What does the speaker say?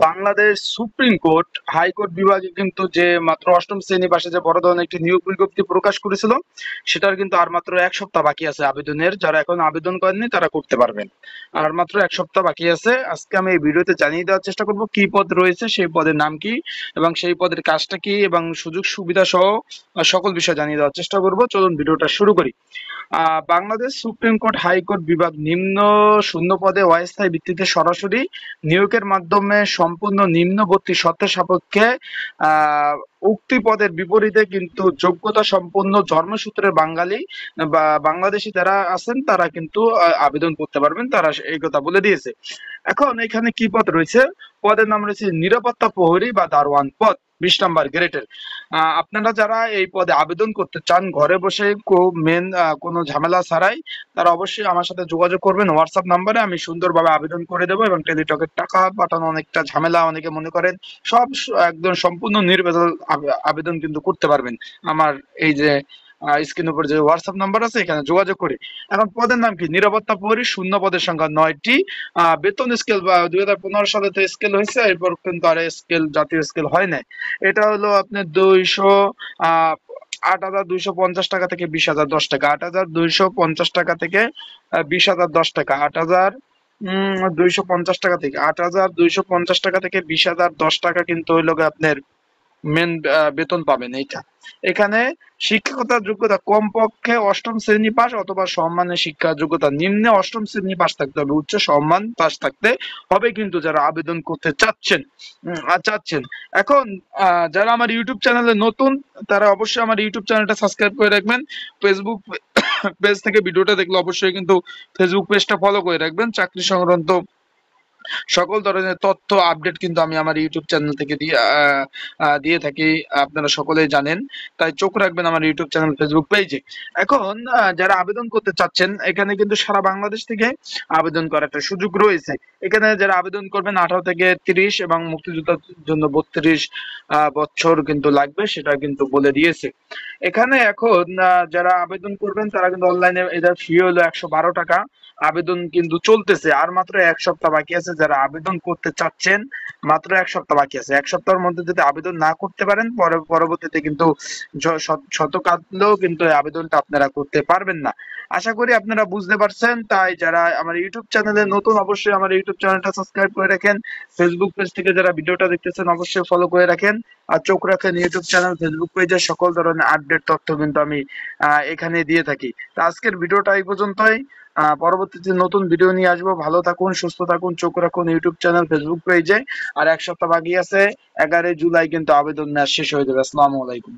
Bangladesh supreme court high court বিভাগে কিন্তু যে মাত্র অষ্টম শ্রেণী পাশে যে বড় ধরনের একটি নিয়োগ বিজ্ঞপ্তি প্রকাশ করেছিল, সেটার কিন্তু আর মাত্র এক সপ্তাহ বাকি আছে আবেদনের। যারা এখন আবেদন করেননি তারা করতে পারবেন। আর মাত্র এক সপ্তাহ বাকি আছে। আজকে আমি এই ভিডিওতে জানিয়ে দেওয়ার চেষ্টা করব কি পদ রয়েছে, সেই পদের নাম কি এবং সেই পদের কাজটা কি এবং সুযোগ সুবিধা সহ সকল বিষয় জানিয়ে দেওয়ার চেষ্টা করব। চলুন ভিডিওটা শুরু করি। বাংলাদেশ সুপ্রিম কোর্ট হাইকোর্ট বিভাগ নিম্ন শূন্য পদে অস্থায়ী ভিত্তিতে সরাসরি নিয়োগের মাধ্যমে সম্পূর্ণ নিম্নবর্তী শর্তের সাপেক্ষে আহ, উক্তি পদের বিপরীতে কিন্তু যোগ্যতা সম্পন্ন জন্মসূত্রের বাঙালি বা বাংলাদেশি যারা আছেন তারা কিন্তু আবেদন করতে পারবেন, তারা এই কথা বলে দিয়েছে। এখন এখানে কি পদ রয়েছে? পদের নাম রয়েছে নিরাপত্তা প্রহরী বা দারোয়ান পদ, 20 নম্বর গ্রেডের। আপনারা যারা এই পদে আবেদন করতে চান ঘরে বসে কোনো ঝামেলা ছাড়াই, তারা অবশ্যই আমার সাথে যোগাযোগ করবেন হোয়াটসঅ্যাপ নাম্বারে। আমি সুন্দরভাবে আবেদন করে দেবো এবং টেলিটকের টাকা পাঠানো অনেকটা ঝামেলা, অনেকে মনে করেন সব একদম সম্পূর্ণ নির্ভেজাল আবেদন কিন্তু করতে পারবেন আমার এই যে স্ক্রিন উপর যে হোয়াটসঅ্যাপ নাম্বার আছে এখানে যোগাযোগ করে। এখন পদের নাম কি? নিরাপত্তা প্রহরী, শূন্য পদের সংখ্যা 9টি। বেতন স্কেল বা 2015 সালে তো স্কেল হয়েছে, এরপর কিন্তু আর স্কেল জাতীয় স্কেল হয় নাই। এটা হলো আপনার 8,250 টাকা থেকে 20,010 টাকা, 8,250 টাকা থেকে 20,010 টাকা, 8,250 টাকা থেকে 8,250 টাকা থেকে 20,010 টাকা কিন্তু হইল আপনার মেন বেতন পাবেন এইটা। এখানে শিক্ষকতার যোগ্যতা কমপক্ষে অষ্টম শ্রেণী পাস অথবা সম্মানের শিক্ষা যোগ্যতা নিম্নে অষ্টম শ্রেণী পাস থাকতে হবে, উচ্চ সম্মান পাস থাকতে হবে কিন্তু যারা আবেদন করতে চাচ্ছেন। এখন যারা আমার ইউটিউব চ্যানেলে নতুন তারা অবশ্যই আমার ইউটিউব চ্যানেলটা সাবস্ক্রাইব করে রাখবেন। ফেসবুক পেজ থেকে ভিডিওটা দেখলে অবশ্যই কিন্তু ফেসবুক পেজটা ফলো করে রাখবেন। চাকরি সংক্রান্ত সকল ধরনের তথ্য আপডেট কিন্তু আমি আমার ইউটিউব চ্যানেল থেকে দিয়ে থাকি, আপনারা সকলেই জানেন। তাই চোখ রাখবেন আমার ইউটিউব চ্যানেল, ফেসবুক পেজে। এখন যারা আবেদন করতে চাচ্ছেন এখানে কিন্তু সারা বাংলাদেশ থেকে আবেদন করার একটা সুযোগ রয়েছে। এখানে যারা আবেদন করবেন 18 থেকে 30 এবং মুক্তিযোদ্ধার জন্য 32 বছর কিন্তু লাগবে, সেটা কিন্তু বলে দিয়েছে এখানে। এখন যারা আবেদন করবেন তারা কিন্তু অনলাইনে, এদের ফি হলো 112 টাকা। আবেদন কিন্তু চলতেছে, আর মাত্র এক সপ্তাহ বাকি আছে। যারা আবেদন করতে চাচ্ছেন মাত্র এক সপ্তাহ বাকি আছে। এক সপ্তাহের মধ্যে যদি আবেদন না করতে পারেন পরবর্তীতে কিন্তু শত কাটলেও কিন্তু এই আবেদনটা আপনারা করতে পারবেন না। আশা করি আপনারা বুঝতে পারছেন। তাই যারা আমার ইউটিউব চ্যানেলে নতুন অবশ্যই আমার ইউটিউব চ্যানেলটা সাবস্ক্রাইব করে রাখেন। ফেসবুক পেজ থেকে যারা ভিডিওটা দেখতেছেন অবশ্যই ফলো করে রাখেন। আর চোখ রাখেন ইউটিউব চ্যানেল, ফেসবুক পেজে সকল ধরনের আপডেট তথ্য কিন্তু আমি এখানে দিয়ে থাকি। তো আজকের ভিডিওটা এই পর্যন্তই। পরবর্তীতে নতুন ভিডিও নিয়ে আসবো। ভালো থাকুন, সুস্থ থাকুন, চোখ রাখুন ইউটিউব চ্যানেল, ফেসবুক পেজে। আর এক সপ্তাহ বাকি আছে, 11 জুলাই কিন্তু আবেদন নেওয়া শেষ হয়ে যাবে। আসসালামু আলাইকুম।